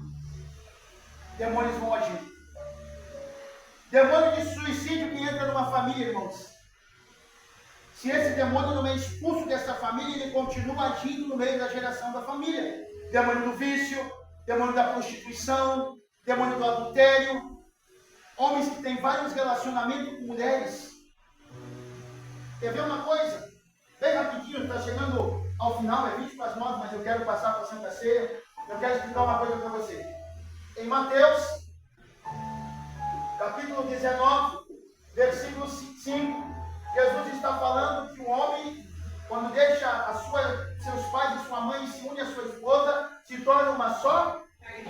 S1: demônios vão agir. Demônio de suicídio que entra numa família, irmãos. Se esse demônio não é expulso dessa família, ele continua agindo no meio da geração da família. Demônio do vício, demônio da prostituição, demônio do adultério. Homens que têm vários relacionamentos com mulheres. Quer ver uma coisa? Bem rapidinho, está chegando ao final, é 20 para as 9, mas eu quero passar para a Santa Ceia. Eu quero explicar uma coisa para você. Em Mateus, capítulo 19, versículo 5, Jesus está falando que o homem, quando deixa seus pais e sua mãe e se une à sua esposa, se torna uma só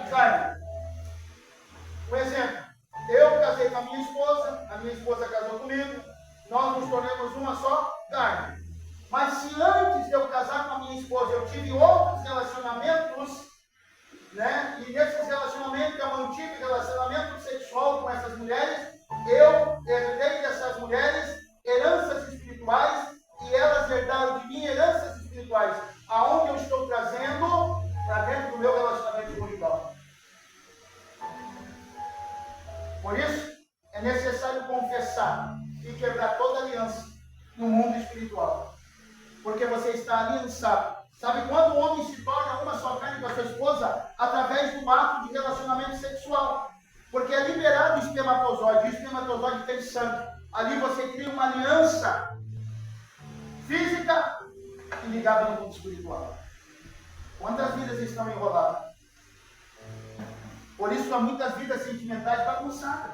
S1: carne. Um exemplo, eu casei com a minha esposa casou comigo, nós nos tornamos uma só carne. Mas se antes de eu casar com a minha esposa eu tive outros relacionamentos, né? E nesses relacionamentos eu mantive relacionamento sexual com essas mulheres, eu herdei dessas mulheres heranças espirituais e elas herdaram de mim heranças espirituais, aonde eu estou trazendo para dentro do meu relacionamento conjugal. Por isso, é necessário confessar e quebrar toda aliança no mundo espiritual. Porque você está aliançado. Sabe quando o homem se torna uma só carne com a sua esposa? Através do ato de relacionamento sexual. Porque é liberado o espermatozoide. E o espermatozoide tem sangue. Ali você cria uma aliança física e ligada no mundo espiritual. Quantas vidas estão enroladas? Por isso há muitas vidas sentimentais bagunçadas.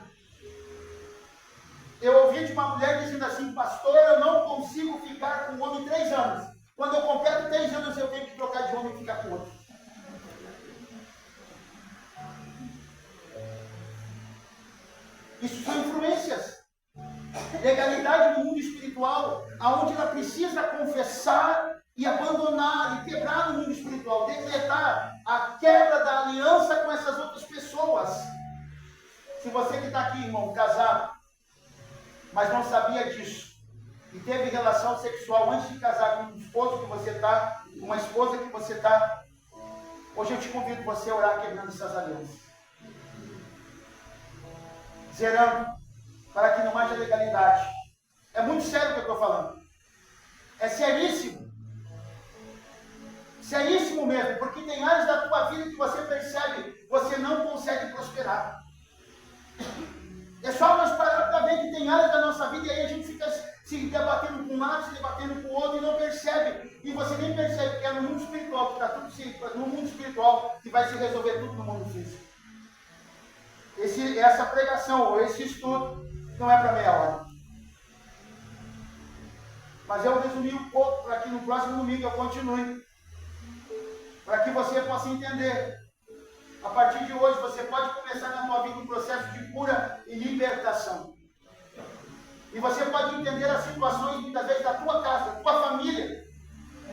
S1: Eu ouvi de uma mulher dizendo assim: pastor, eu não consigo ficar com um homem 3 anos. quando eu completo 3 anos eu tenho que trocar de homem e ficar com outro. Isso são influências. Legalidade no mundo espiritual, aonde ela precisa confessar e abandonar e quebrar no mundo espiritual, decretar a quebra da aliança com essas outras pessoas. Se você que está aqui, irmão, casado, mas não sabia disso, e teve relação sexual antes de casar com um esposo que você está, com uma esposa que você está, hoje eu te convido você a orar quebrando essas alianças. Zerando, para que não haja legalidade. É muito sério o que eu estou falando. É seríssimo. Seríssimo mesmo, porque tem áreas da tua vida que você percebe, você não consegue prosperar. É só nós parar para ver que tem áreas da nossa vida e aí a gente fica se debatendo com um lado, se debatendo com o outro e não percebe. E você nem percebe que é no mundo espiritual que está tudo no mundo espiritual que vai se resolver tudo no mundo físico. Essa pregação ou esse estudo não é para meia hora. Mas eu resumi um pouco para que no próximo domingo eu continue. Para que você possa entender. A partir de hoje você pode começar na tua vida um processo de cura e libertação. E você pode entender as situações muitas vezes da tua casa, da tua família.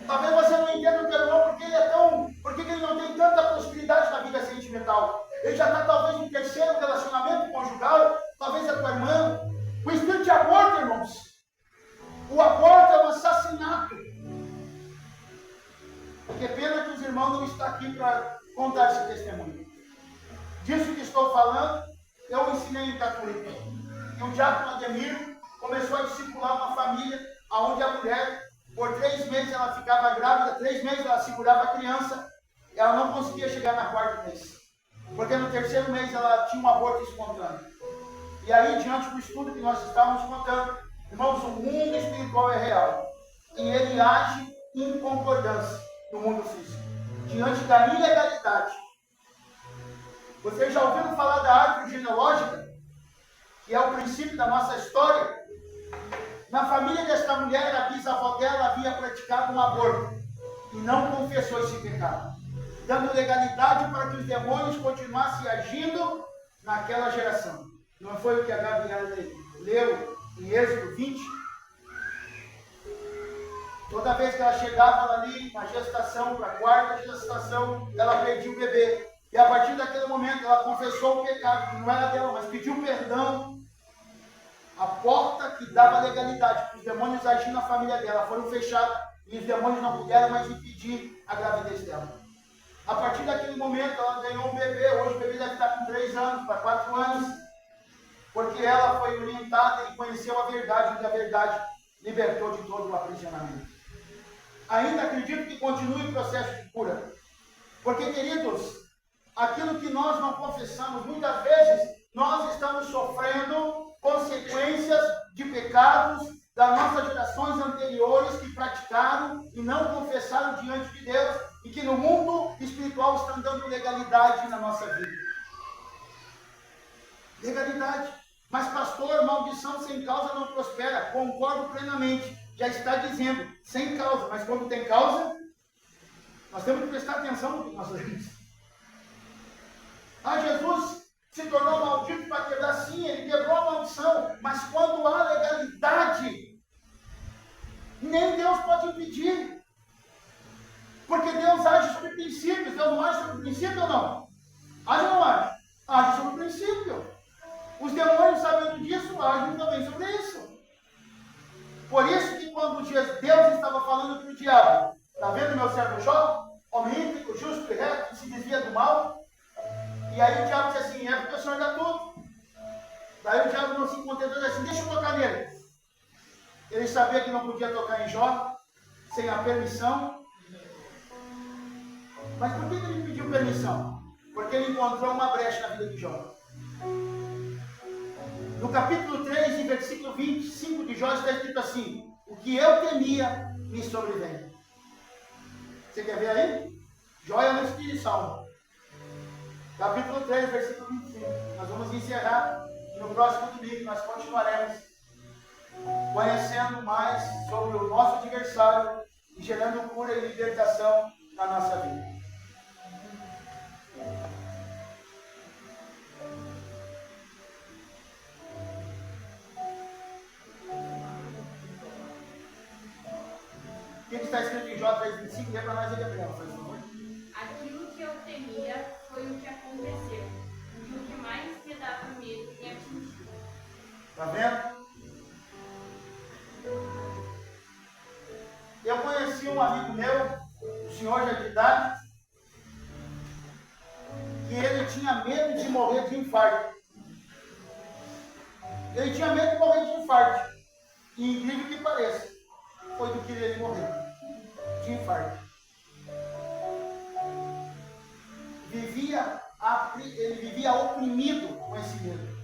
S1: Talvez você não entenda o teu irmão porque ele não tem tanta prosperidade na vida sentimental. Ele já está talvez no terceiro relacionamento conjugal, talvez a tua irmã. O espírito de aborto, irmãos. O aborto é um assassinato. Que pena que os irmãos não estão aqui para contar esse testemunho. Disso que estou falando, eu ensinei em Catuípe. E o diácono Ademir começou a discipular uma família onde a mulher, por 3 meses ela ficava grávida, 3 meses ela segurava a criança, e ela não conseguia chegar na 4º mês. Porque no 3º mês ela tinha um aborto espontâneo. E aí, diante do estudo que nós estávamos contando, irmãos, o mundo espiritual é real. E ele age em concordância no mundo físico. Diante da ilegalidade. Vocês já ouviram falar da árvore genealógica? Que é o princípio da nossa história? Na família desta mulher, a bisavó dela havia praticado um aborto. E não confessou esse pecado. Dando legalidade para que os demônios continuassem agindo naquela geração. Não foi o que a Gabriela leu em Êxodo 20? Toda vez que ela chegava ali na gestação, para a 4ª gestação, ela perdia o bebê. E a partir daquele momento ela confessou o pecado, que não era dela, mas pediu perdão. A porta que dava legalidade para os demônios agir na família dela foram fechadas e os demônios não puderam mais impedir a gravidez dela. A partir daquele momento ela ganhou um bebê, hoje o bebê deve estar com 3 anos, para 4 anos, porque ela foi orientada e conheceu a verdade, e a verdade libertou de todo o aprisionamento. Ainda acredito que continue o processo de cura. Porque, queridos, aquilo que nós não confessamos, muitas vezes nós estamos sofrendo consequências de pecados das nossas gerações anteriores que praticaram e não confessaram diante de Deus e que no mundo espiritual estão dando legalidade na nossa vida. Legalidade. Mas, pastor, maldição sem causa não prospera. Concordo plenamente. Já está dizendo, sem causa. Mas quando tem causa, nós temos que prestar atenção no que nós lemos. Jesus se tornou maldito para quebrar, sim, ele quebrou a maldição. Mas quando há legalidade, nem Deus pode impedir. Porque Deus age sobre princípios. Deus não age sobre princípio ou não? Age ou não age? Age sobre princípio. Os demônios, sabendo disso, agem também sobre isso. Por isso que quando Deus estava falando para o diabo, está vendo meu servo Jó? Homem íntegro, justo e reto, que se desvia do mal. E aí o diabo disse assim, é porque o Senhor dá tudo. Daí o diabo não se contentou e disse assim, deixa eu tocar nele. Ele sabia que não podia tocar em Jó, sem a permissão. Mas por que ele pediu permissão? Porque ele encontrou uma brecha na vida de Jó. No capítulo 3, em versículo 25 de Jó, está escrito assim, o que eu temia me sobrevém. Você quer ver aí? Jó é antes de Salmo. Capítulo 3, versículo 25. Nós vamos encerrar e no próximo domingo nós continuaremos conhecendo mais sobre o nosso adversário e gerando cura e libertação na nossa vida. O que está escrito em Jó 3,25? Lê para nós aí, Gabriel, faz favor.
S3: Aquilo que eu temia foi o que aconteceu, e o que mais me dava medo me atingiu.
S1: Está vendo? Eu conheci um amigo meu, o senhor já de idade, que ele tinha medo de morrer de infarto. Ele tinha medo de morrer de infarto. E incrível que pareça, foi do que ele morreu de infarto. Ele vivia oprimido com esse medo.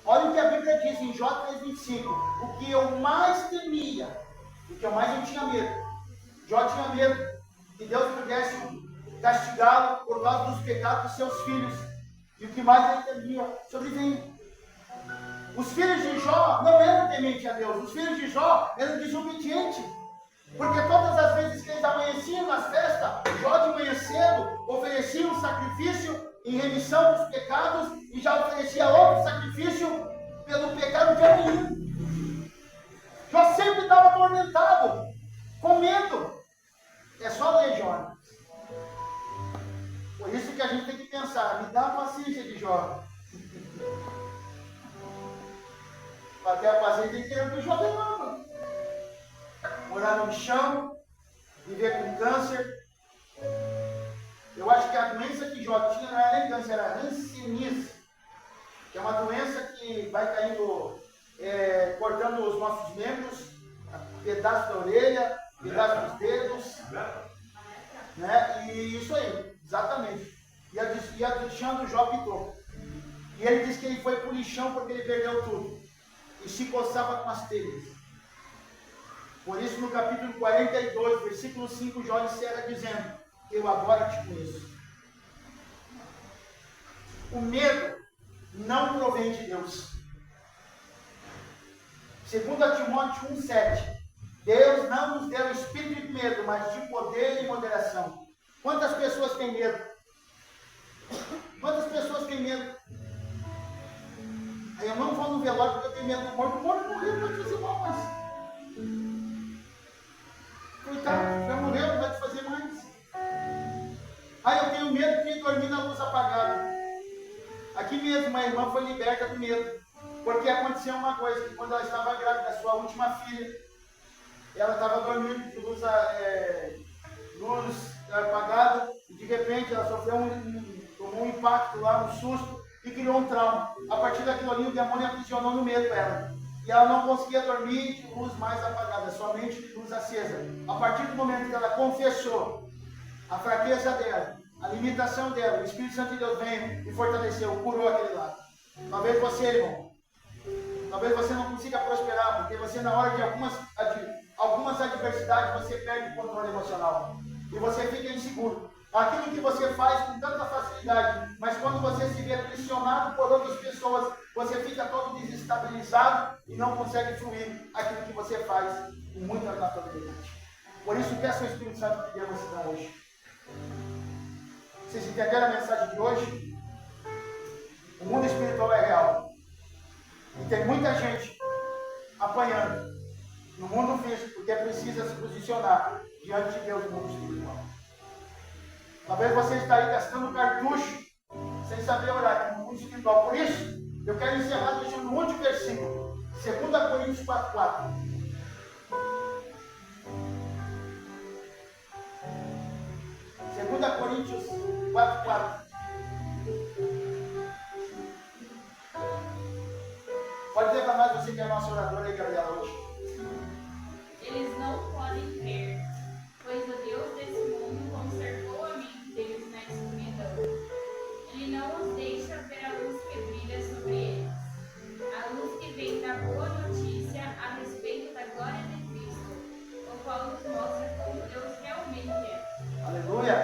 S1: Olha o que a Bíblia diz em Jó 3,25. O que eu mais temia, o que eu mais tinha medo. Jó tinha medo que Deus pudesse castigá-lo por causa dos pecados dos seus filhos. E o que mais ele temia sobreveio. Os filhos de Jó não eram tementes a Deus. Os filhos de Jó eram desobedientes. Porque todas as vezes que eles amanheciam nas festas, Jó de manhã cedo oferecia um sacrifício em remissão dos pecados e já oferecia outro sacrifício pelo pecado de amanhã. Jó sempre estava atormentado, com medo. É só ler Jó. Por isso que a gente tem que pensar, me dá a paciência de Jó. Para ter a paciência inteira que o Jó demanda. Morar no chão, viver com câncer. Eu acho que a doença que Jó tinha não era nem câncer, era hanseníase, que é uma doença que vai caindo, cortando os nossos membros, pedaço da orelha, pedaço dos dedos, né? E isso aí, exatamente. E a deixando o Jó pitou. E ele disse que ele foi para o lixão porque ele perdeu tudo. E se coçava com as telhas. Por isso, no capítulo 42, versículo 5, Jó encerra dizendo: eu agora te conheço. O medo não provém de Deus. 2 Timóteo 1,7. Deus não nos deu espírito de medo, mas de poder e moderação. Quantas pessoas têm medo? Quantas pessoas têm medo? Eu não vou no velório porque eu tenho medo do morto. O morto morreu, não vai te fazer mal mais. Coitado, já morreu, não vai te fazer mais. Eu tenho medo de dormir na luz apagada. Aqui mesmo, uma irmã foi liberta do medo. Porque aconteceu uma coisa, que quando ela estava grávida da sua última filha, ela estava dormindo de luz apagada, e de repente ela sofreu tomou um impacto lá, um susto, e criou um trauma. A partir daquilo ali, o demônio aprisionou no medo ela. E ela não conseguia dormir de luz mais apagada, somente de luz acesa. A partir do momento que ela confessou a fraqueza dela, a limitação dela, o Espírito Santo de Deus veio e fortaleceu, curou aquele lado. Talvez você, irmão, talvez você não consiga prosperar, porque você, na hora de algumas adversidades, você perde o controle emocional. E você fica inseguro. Aquilo que você faz com tanta facilidade, mas quando você se vê pressionado por outras pessoas, você fica todo desestabilizado e não consegue fluir aquilo que você faz com muita naturalidade. Por isso, peça ao Espírito Santo que dê você hoje. Vocês entenderam a mensagem de hoje? O mundo espiritual é real. E tem muita gente apanhando no mundo físico porque precisa se posicionar diante de Deus no mundo espiritual. Talvez você está aí gastando cartucho sem saber orar no mundo espiritual. Por isso, eu quero encerrar deixando um último versículo. 2 Coríntios 4,4. 2 Coríntios 4,4. Pode ler para nós, você que é nosso orador aí, Gabriela, hoje.
S3: Eles não podem ver, pois o Deus desse mundo conservou a mente deles na escuridão. Ele não os deixa ver a luz que brilha sobre eles, a luz que vem da boa notícia a respeito da glória de Cristo, o qual nos mostra como Deus realmente é.
S1: Aleluia!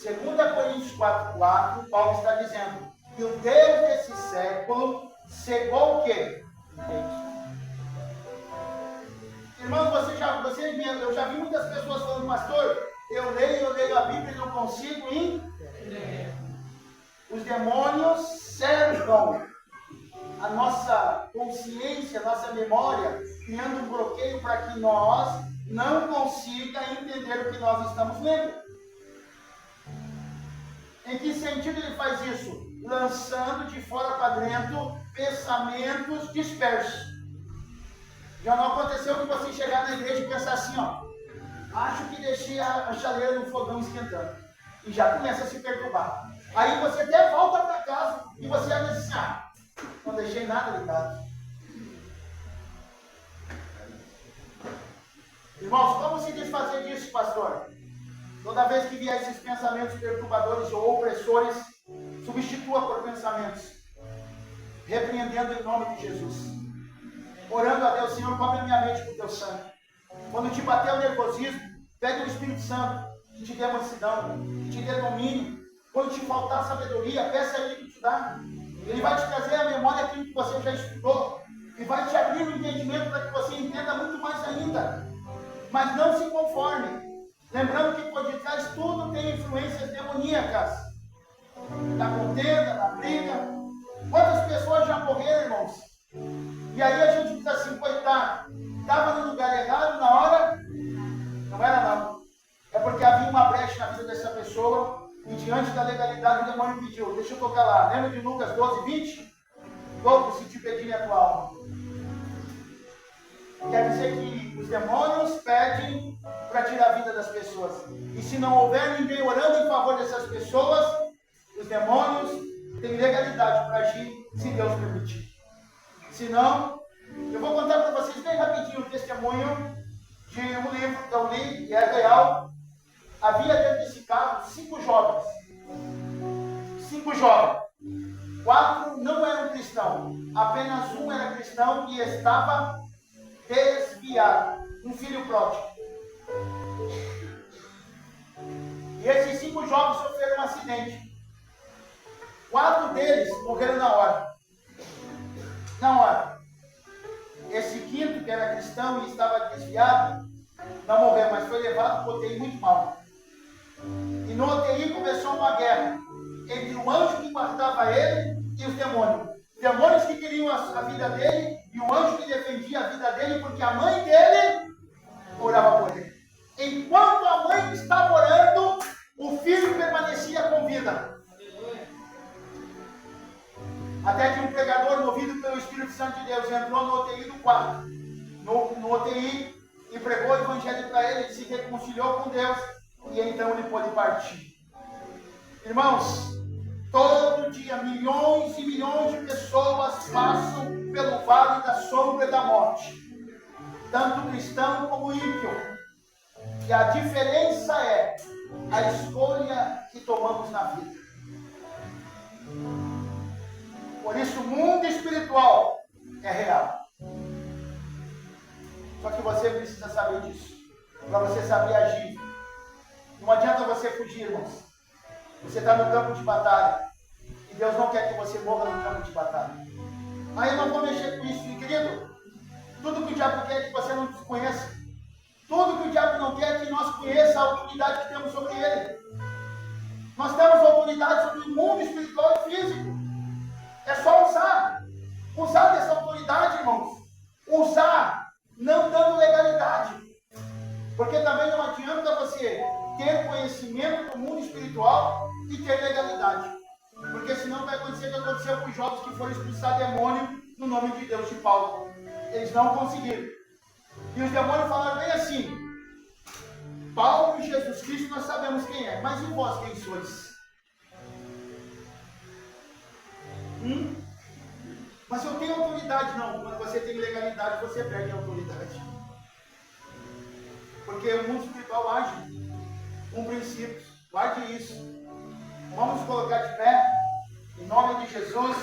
S1: 2 Coríntios 4,4, Paulo está dizendo que o Deus desse século cegou o quê? Irmãos, eu já vi muitas pastor, eu leio a Bíblia e não consigo entender. Os demônios cercam a nossa consciência, a nossa memória, criando um bloqueio para que nós não consiga entender o que nós estamos lendo. Em que sentido ele faz isso? Lançando de fora para dentro pensamentos dispersos. Já não aconteceu que você chegar na igreja e pensar assim, ó, acho que deixei a chaleira no fogão esquentando. E já começa a se perturbar. Aí você até volta para casa e você diz assim, ah, não deixei nada ligado. Irmãos, como se desfazer disso, pastor? Toda vez que vier esses pensamentos perturbadores ou opressores, substitua por pensamentos, repreendendo em nome de Jesus. Orando a Deus, Senhor, cobre a minha mente com o teu sangue. Quando te bater o nervosismo, pede o Espírito Santo que te dê mansidão, que te dê domínio. Quando te faltar sabedoria, peça a Ele que te dá. Ele vai te trazer à memória aquilo que você já estudou e vai te abrir o entendimento para que você entenda muito mais ainda. Mas não se conforme. Lembrando que por detrás tudo tem influências demoníacas. Na contenda, na briga. Quantas pessoas já morreram, irmãos? E aí a gente diz assim, coitado, estava no lugar errado na hora? Não era não. É porque havia uma brecha na vida dessa pessoa e diante da legalidade o demônio pediu, deixa eu tocar lá. Lembra de Lucas 12, 20? Louco se te pedirem a tua alma. Quer dizer que os demônios pedem para tirar a vida das pessoas. E se não houver ninguém orando em favor dessas pessoas, os demônios têm legalidade para agir, se Deus permitir. Se não, eu vou contar para vocês bem rapidinho o testemunho de um livro que eu li, que é real. Havia dentro desse carro 5 jovens. 5 jovens. 4 não eram cristãos. Apenas um era cristão e estava desviado. Um filho pródigo. E esses 5 jovens sofreram um acidente. 4 deles morreram na hora. Na hora. Esse quinto, que era cristão e estava desviado, não morreu, mas foi levado para o UTI muito mal. E no UTI começou uma guerra entre o anjo que guardava ele e os demônios. Demônios que queriam a vida dele e o anjo que defendia a vida dele, porque a mãe dele orava por ele. Enquanto a mãe estava orando, o filho permanecia com vida. Até que um pregador, movido pelo Espírito Santo de Deus, entrou no UTI do quarto, no UTI, e pregou o evangelho para ele, ele se reconciliou com Deus, e então ele pôde partir. Irmãos, todo dia milhões e milhões de pessoas passam pelo vale da sombra da morte, tanto cristão como ímpio. E a diferença é a escolha que tomamos na vida. Por isso o mundo espiritual é real. Só que você precisa saber disso, para você saber agir. Não adianta você fugir, irmãos. Você está no campo de batalha. E Deus não quer que você morra no campo de batalha. Aí eu não vou mexer com isso, querido. Tudo que o diabo quer é que você não desconheça. Tudo que o diabo não quer é que nós conheçamos a autoridade que temos sobre ele. Nós temos autoridade sobre o mundo espiritual e físico. É só usar. Usar dessa autoridade, irmãos. Usar, não dando legalidade. Porque também não adianta você ter conhecimento do mundo espiritual e ter legalidade. Porque senão vai acontecer o que aconteceu com os jovens que foram expulsar demônio no nome de Deus de Paulo. Eles não conseguiram. E os demônios falaram bem assim: Paulo e Jesus Cristo nós sabemos quem é, mas e vós quem sois? Mas eu tenho autoridade. Não, quando você tem legalidade você perde a autoridade. Porque o mundo espiritual age com princípios. Guarde isso. Vamos colocar de pé, em nome de Jesus.